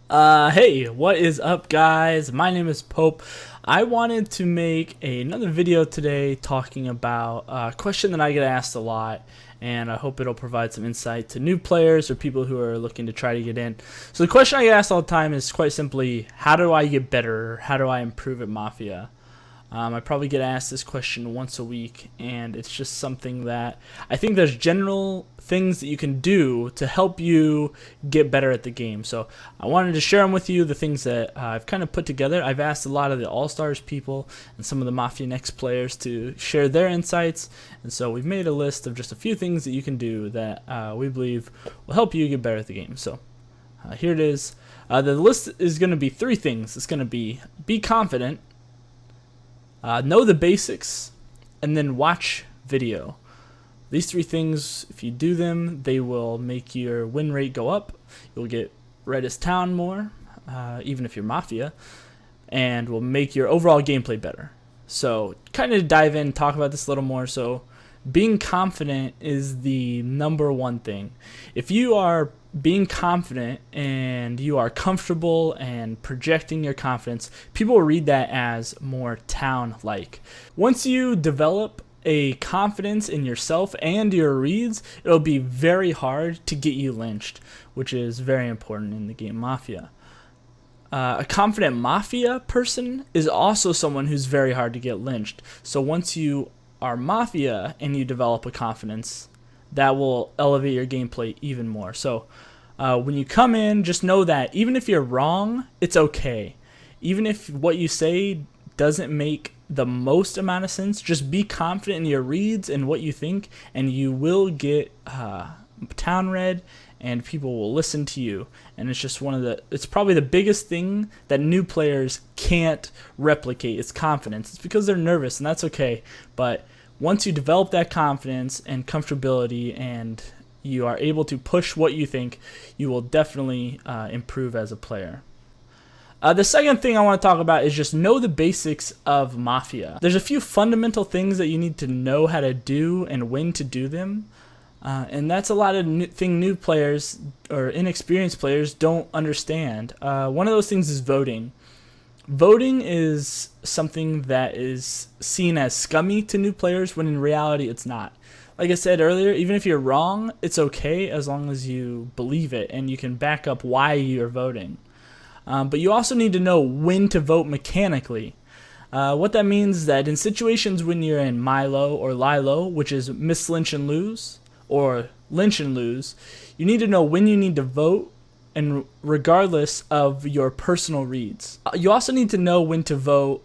Hey, what is up, guys? My name is Pope. I wanted to make another video today talking about a question that I get asked a lot, and I hope it'll provide some insight to new players or people who are looking to try to get in. So the question I get asked all the time is quite simply, how do I get better? How do I improve at Mafia? I probably get asked this question once a week, and it's just something that I think there's general things that you can do to help you get better at the game. So I wanted to share them with you, the things that I've kind of put together. I've asked a lot of the All-Stars people and some of the Mafia Next players to share their insights, and so we've made a list of just a few things that you can do that we believe will help you get better at the game. So here it is. The list is going to be three things. It's going to be confident, know the basics, and then watch video. These three things, if you do them, they will make your win rate go up. You'll get read as town more, even if you're Mafia, and will make your overall gameplay better. So kind of dive in, talk about this a little more. So being confident is the number one thing. If you are being confident and you are comfortable and projecting your confidence, people will read that as more town-like. Once you develop a confidence in yourself and your reads, it'll be very hard to get you lynched, which is very important in the game Mafia. A confident Mafia person is also someone who's very hard to get lynched. So once you are Mafia and you develop a confidence, that will elevate your gameplay even more. So when you come in, just know that even if you're wrong, it's okay. Even if what you say doesn't make the most amount of sense, just be confident in your reads and what you think, and you will get town red, and people will listen to you. And it's just it's probably the biggest thing that new players can't replicate is confidence. It's because they're nervous, and that's okay. But once you develop that confidence and comfortability and you are able to push what you think, you will definitely improve as a player. The second thing I want to talk about is just know the basics of Mafia. There's a few fundamental things that you need to know how to do and when to do them. And that's a lot of new players or inexperienced players don't understand. One of those things is voting. Voting is something that is seen as scummy to new players when in reality it's not. Like I said earlier, even if you're wrong, it's okay as long as you believe it and you can back up why you're voting. But you also need to know when to vote mechanically. What that means is that in situations when you're in Milo or Lilo, which is miss lynch and lose, or lynch and lose, you need to know when you need to vote, and regardless of your personal reads. You also need to know when to vote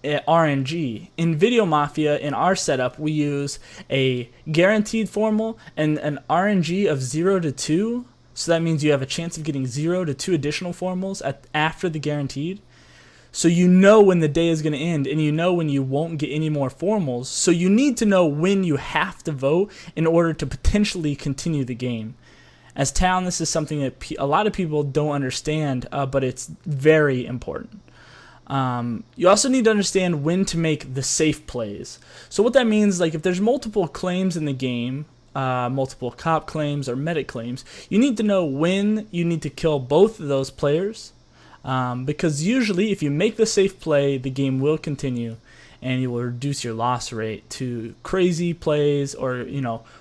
RNG. In Video Mafia, in our setup, we use a guaranteed formal and an RNG of 0 to 2. So that means you have a chance of getting 0 to 2 additional formals after the guaranteed. So you know when the day is going to end, and you know when you won't get any more formals. So you need to know when you have to vote in order to potentially continue the game. As town, this is something that a lot of people don't understand, but it's very important. You also need to understand when to make the safe plays. So what that means, like if there's multiple claims in the game, multiple cop claims or medic claims, you need to know when you need to kill both of those players, because usually if you make the safe play, the game will continue and you will reduce your loss rate to crazy plays or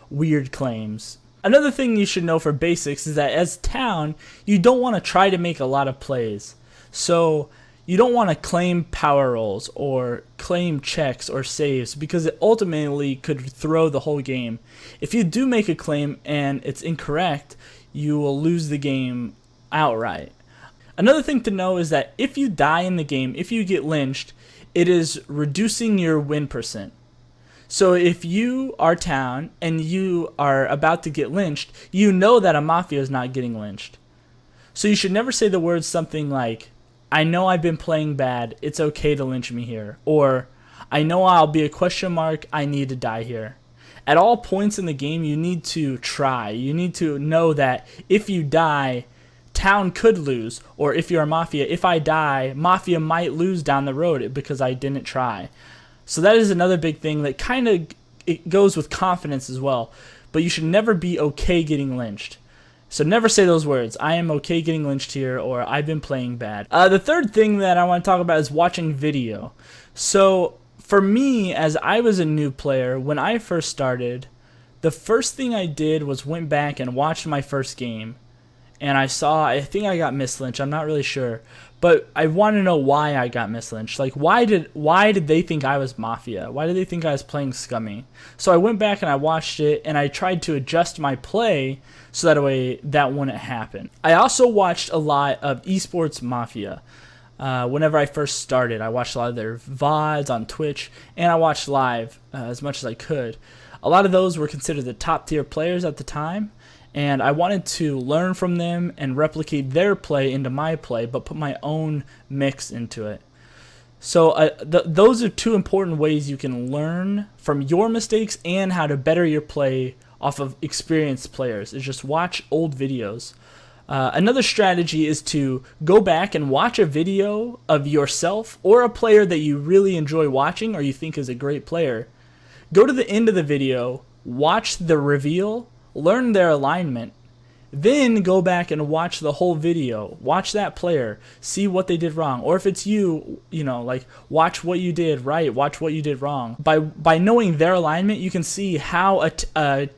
weird claims. Another thing you should know for basics is that as town, you don't want to try to make a lot of plays. So you don't want to claim power rolls or claim checks or saves, because it ultimately could throw the whole game. If you do make a claim and it's incorrect, you will lose the game outright. Another thing to know is that if you die in the game, if you get lynched, it is reducing your win percent. So if you are town and you are about to get lynched, you know that a Mafia is not getting lynched. So you should never say the words something like, I know I've been playing bad, it's okay to lynch me here. Or, I know I'll be a question mark, I need to die here. At all points in the game, you need to try. You need to know that if you die, town could lose. Or if you're a Mafia, if I die, Mafia might lose down the road because I didn't try. So that is another big thing that kind of it goes with confidence as well. But you should never be okay getting lynched. So never say those words. I am okay getting lynched here, or I've been playing bad. The third thing that I want to talk about is watching video. So for me, as I was a new player, when I first started, the first thing I did was went back and watched my first game. And I think I got mislynched. I'm not really sure. But I want to know why I got mislynched. Like, why did they think I was Mafia? Why did they think I was playing scummy? So I went back and I watched it, and I tried to adjust my play so that way that wouldn't happen. I also watched a lot of Esports Mafia. Whenever I first started, I watched a lot of their VODs on Twitch, and I watched live as much as I could. A lot of those were considered the top tier players at the time, and I wanted to learn from them and replicate their play into my play, but put my own mix into it. So those are two important ways you can learn from your mistakes and how to better your play off of experienced players, is just watch old videos. Another strategy is to go back and watch a video of yourself or a player that you really enjoy watching or you think is a great player. Go to the end of the video, watch the reveal, learn their alignment, then go back and watch the whole video. Watch that player, see what they did wrong, or if it's you, like watch what you did right, watch what you did wrong. By knowing their alignment, you can see how a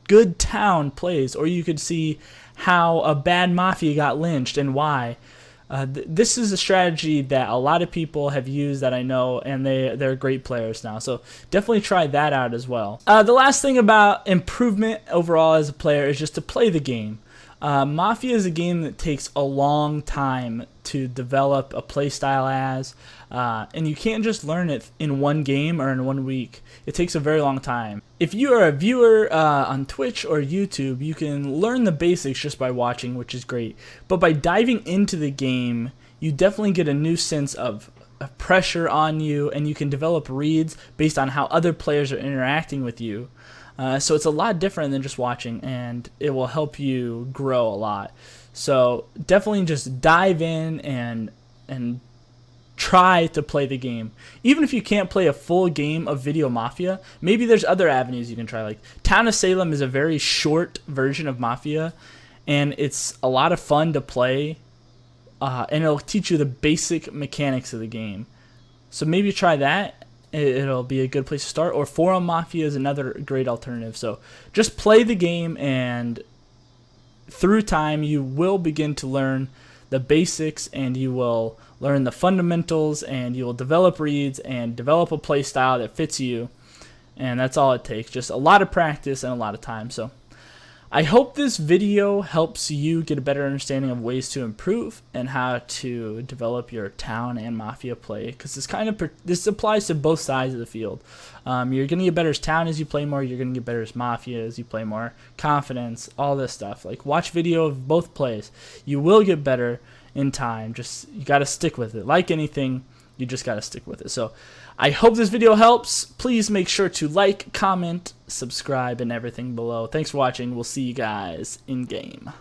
good town plays, or you could see how a bad Mafia got lynched and why. This is a strategy that a lot of people have used that I know, and they're great players now. So definitely try that out as well. The last thing about improvement overall as a player is just to play the game. Mafia is a game that takes a long time to develop a play style as, and you can't just learn it in one game or in 1 week. It takes a very long time. If you are a viewer on Twitch or YouTube, you can learn the basics just by watching, which is great. But by diving into the game, you definitely get a new sense of pressure on you, and you can develop reads based on how other players are interacting with you. So it's a lot different than just watching, and it will help you grow a lot. So definitely just dive in and try to play the game. Even if you can't play a full game of Video Mafia, maybe there's other avenues you can try. Like Town of Salem is a very short version of Mafia, and it's a lot of fun to play, and it'll teach you the basic mechanics of the game. So maybe try that. It'll be a good place to start. Or Forum Mafia is another great alternative. So just play the game, and through time you will begin to learn the basics, and you will learn the fundamentals, and you will develop reads and develop a play style that fits you. And that's all it takes, just a lot of practice and a lot of time. So I hope this video helps you get a better understanding of ways to improve and how to develop your town and Mafia play, because this applies to both sides of the field. You're going to get better as town as you play more. You're going to get better as Mafia as you play more. Confidence, all this stuff. Like, watch video of both plays. You will get better in time. Just, you got to stick with it. Like anything, you just got to stick with it. So I hope this video helps. Please make sure to like, comment, subscribe, and everything below. Thanks for watching. We'll see you guys in game.